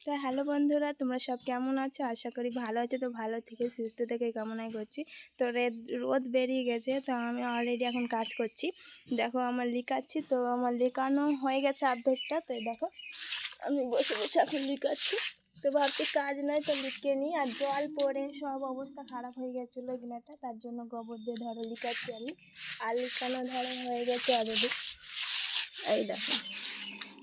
তো হ্যালো বন্ধুরা, তোমরা সব কেমন আছো? আশা করি ভালো আছো। তো ভালো থেকে সুস্থ থেকে কামনাই করছি। তো রোদ বেরিয়ে গেছে, তো আমি অলরেডি এখন কাজ করছি। দেখো আমার লিখাচ্ছি, তো আমার লেখানো হয়ে গেছে অর্ধেকটা। তো দেখো আমি বসে বসে এখন লিখাচ্ছি। তো ভাবছি কাজ নয়, তো লিখে নিই। আর জল পড়ে সব অবস্থা খারাপ হয়ে গেছিলো এখানটা, তার জন্য গোবর দিয়ে ধরো লিখাচ্ছি আমি। আর লিখানো ধরো হয়ে গেছে অলরেডি। এই দেখো,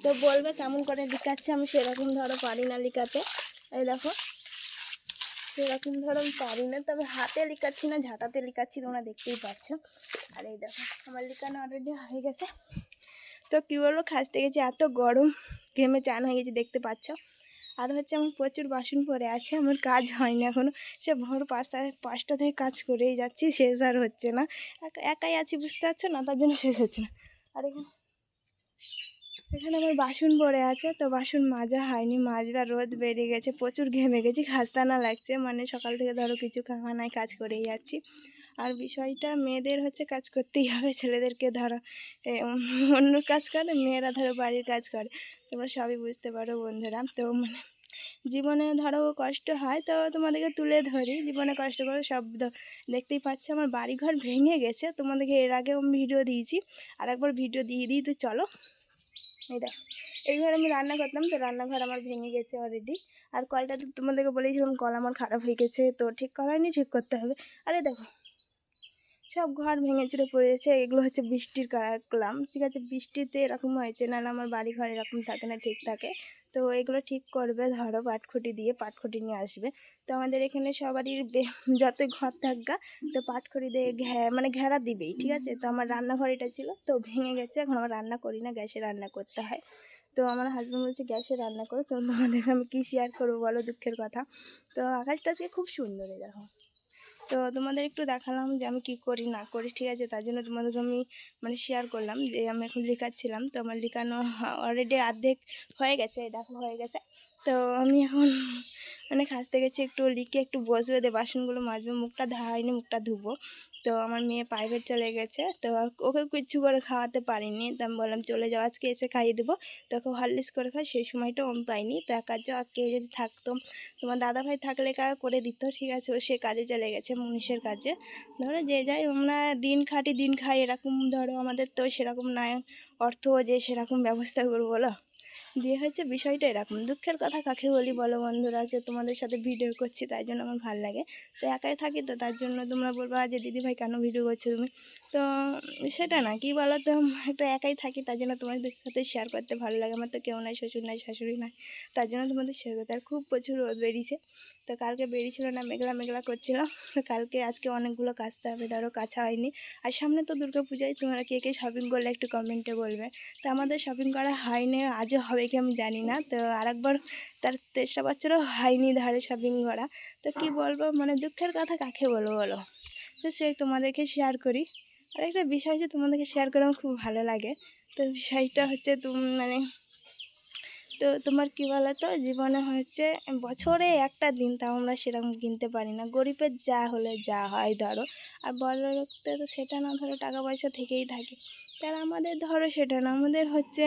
তো বলবে কেমন করে লিখাচ্ছে, আমি সেরকম ধরো পারি না লিখাতে। এই দেখো সেরকম ধরো আমি পারি না, তবে হাতে লিখাচ্ছি না, ঝাঁটাতে লিখাচ্ছি, তোমরা দেখতেই পাচ্ছ। আর এই দেখো আমার লিখানো অলরেডি হয়ে গেছে। তো কী বলবো, খাসতে গেছি, এত গরম, ঘেমে চান হয়ে গেছে, দেখতে পাচ্ছ। আর হচ্ছে আমার প্রচুর বাসন পড়ে আছে, আমার কাজ হয়নি এখনও। সে ভোর 5টা থেকে কাজ করেই যাচ্ছি, শেষ আর হচ্ছে না। একাই আছি, বুঝতে পারছো না, তার জন্য শেষ হচ্ছে না। আর এখানে আমার বাসন পড়ে আছে, তো বাসন মাজা হয়নি, মাজবা। রোদ বেরিয়ে গেছে, প্রচুর ঘেমে গেছি, খাস্তানা লাগছে। মানে সকাল থেকে ধরো কিছু খাওয়া নাই, কাজ করেই যাচ্ছি। আর বিষয়টা মেয়েদের হচ্ছে কাজ করতেই হবে, ছেলেদেরকে ধরো অন্য কাজ করে, মেয়েরা ধরো বাড়ির কাজ করে। তোমরা সবই বুঝতে পারো বন্ধুরা। তো মানে জীবনে ধরো কষ্ট হয়, তো তোমাদেরকে তুলে ধরি। জীবনে কষ্ট করে সব দেখতেই পাচ্ছি। আমার বাড়িঘর ভেঙে গেছে, তোমাদেরকে এর আগেও ভিডিও দিয়েছি, আর একবার ভিডিও দিয়ে দিই। তো চলো, এই দেখো এই ঘরে আমি রান্না করতাম, তো রান্নাঘর আমার ভেঙে গেছে অলরেডি। আর কলটা তো তোমাদেরকে বলেছিলাম, কল আমার খারাপ হয়ে গেছে, তো ঠিক করায়নি, ঠিক করতে হবে। আরে দেখো সব ঘর ভেঙে চুরে পড়েছে, এগুলো হচ্ছে বৃষ্টির কালাম, ঠিক আছে। বৃষ্টিতে এরকম হয়েছে, নাহলে আমার বাড়ি ঘর এরকম থাকে না, ঠিক থাকে। তো এগুলো ঠিক করবে ধরো পাটখুঁটি দিয়ে, পাটখুঁটি নিয়ে আসবে। তো আমাদের এখানে সবারই যতই ঘর থাকগা, তো পাটখুঁটি দিয়ে মানে ঘেরা দিবেই, ঠিক আছে। তো আমার রান্নাঘর এটা ছিল, তো ভেঙে গেছে, এখন আমার রান্না করি না, গ্যাসে রান্না করতে হয়। তো আমার হাজব্যান্ড বলছে গ্যাসে রান্না করো। তো তোমাদেরকে আমি কী শেয়ার করবো বলো, দুঃখের কথা। তো আকাশটা আজকে খুব সুন্দর, দেখো। তো তোমাদের একটু দেখালাম যে আমি কী করি না করি, ঠিক আছে। তার জন্য তোমাদেরকে আমি মানে শেয়ার করলাম যে আমি এখন লেখাচ্ছিলাম। তো আমার লেখানো অলরেডি অর্ধেক হয়ে গেছে, দেখো হয়ে গেছে। তো আমি এখন মানে খাসতে গেছি, একটু লিখে একটু বসবে, দিয়ে বাসনগুলো মাজবো, মুখটা ধোয়া হয়নি, মুখটা ধুবো। তো আমার মেয়ে প্রাইভেট চলে গেছে, তো ওকে কিছু করে খাওয়াতে পারিনি। তো আমি বললাম চলে যাও, আজকে এসে খাইয়ে দেবো। তো ওকে হরলিক্স করে খাই, সেই সময়টাও আমি পাইনি। তো একা কেউ যদি থাকতো, তোমার দাদাভাই থাকলে করে দিত, ঠিক আছে। ও সে কাজে চলে গেছে, মুনিশের কাজে। ধরো যে যাই, আমরা দিন খাটি দিন খাই, এরকম ধরো আমাদের তো সেরকম নয় অর্থ যে সেরকম ব্যবস্থা করবো, বলো। দিয়ে হচ্ছে বিষয়টা এরকম। দুঃখের কথা কাকে বলি বলো বন্ধুরা, যে তোমাদের সাথে ভিডিও করছি, তাই জন্য আমার ভালো লাগে। তো একাই থাকি, তো তার জন্য তোমরা বলবা যে দিদিভাই কেন ভিডিও করছো তুমি। তো সেটা না, কি বলো তো, একটা একাই থাকি, তার জন্য তোমাদের সাথে শেয়ার করতে ভালো লাগে। আমার তো কেউ নাই, শ্বশুর নাই, শাশুড়ি নাই, তার জন্য তোমাদের শেয়ার করতে। আর খুব প্রচুর রোদ বেরিয়েছে, তো কালকে বেরিয়েছিল না, মেঘলা মেঘলা করছিল। কালকে আজকে অনেকগুলো কাচতে হবে, ধরো কাছা হয়নি। আর সামনে তো দুর্গাপূজায়, তোমরা কে কে শপিং করলে একটু কমেন্টে বলবে। তো আমাদের শপিং করা হয়নি, আজও হবে কি আমি জানি না। তো আরেকবার তার 3টা বছরও হয়নি ধারে শপিং করা। তো কি বলবো, মানে দুঃখের কথা কাকে বলবো বলো। তো সেই তোমাদেরকে শেয়ার করি। আর একটা বিষয় যে তোমাদেরকে শেয়ার করে আমার খুব ভালো লাগে। তো বিষয়টা হচ্ছে মানে তো তোমার কী বলো তো, জীবনে হচ্ছে বছরে একটা দিন, তাও আমরা সেরকম কিনতে পারি না। গরিবের যা হলে যা হয় ধরো, আর বড়লোকদের তো সেটা না, ধরো টাকা পয়সা থেকেই থাকে। তারা আমাদের ধরো সেটা না, আমাদের হচ্ছে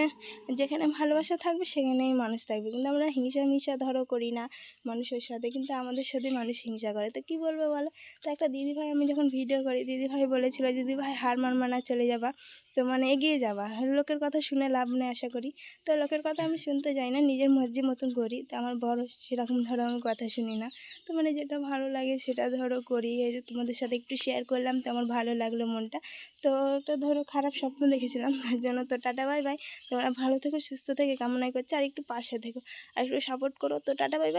যেখানে ভালোবাসা থাকবে সেখানেই মানুষ থাকবে। কিন্তু আমরা হিংসা মিংসা ধরো করি না মানুষের সাথে, কিন্তু আমাদের সাথে মানুষ হিংসা করে। তো কী বলবো বলো। তো একটা দিদিভাই, আমি যখন ভিডিও করি, দিদিভাই বলেছিল দিদিভাই হার মানবা না, চলে যাবা, তো মানে এগিয়ে যাবা, লোকের কথা শুনে লাভ নেই আশা করি। তো লোকের কথা আমি শুনতে যাই না, নিজের মর্জি মতন করি। তো আমার বড় সেরকম ধরো আমি কথা শুনি না। তো মানে যেটা ভালো লাগে সেটা ধরো করি। এই যে তোমাদের সাথে একটু শেয়ার করলাম, তো আমার ভালো লাগলো মনটা। তো একটা ধরো খারাপ স্বপ্ন দেখেছিলাম, তার জন্য। তো টাটা বাই বাই, তোমরা ভালো থেকো, সুস্থ থেকে কামনাই করছি। আর একটু পাশে থেকো, আর একটু সাপোর্ট করো। তো টাটা বাই বাই।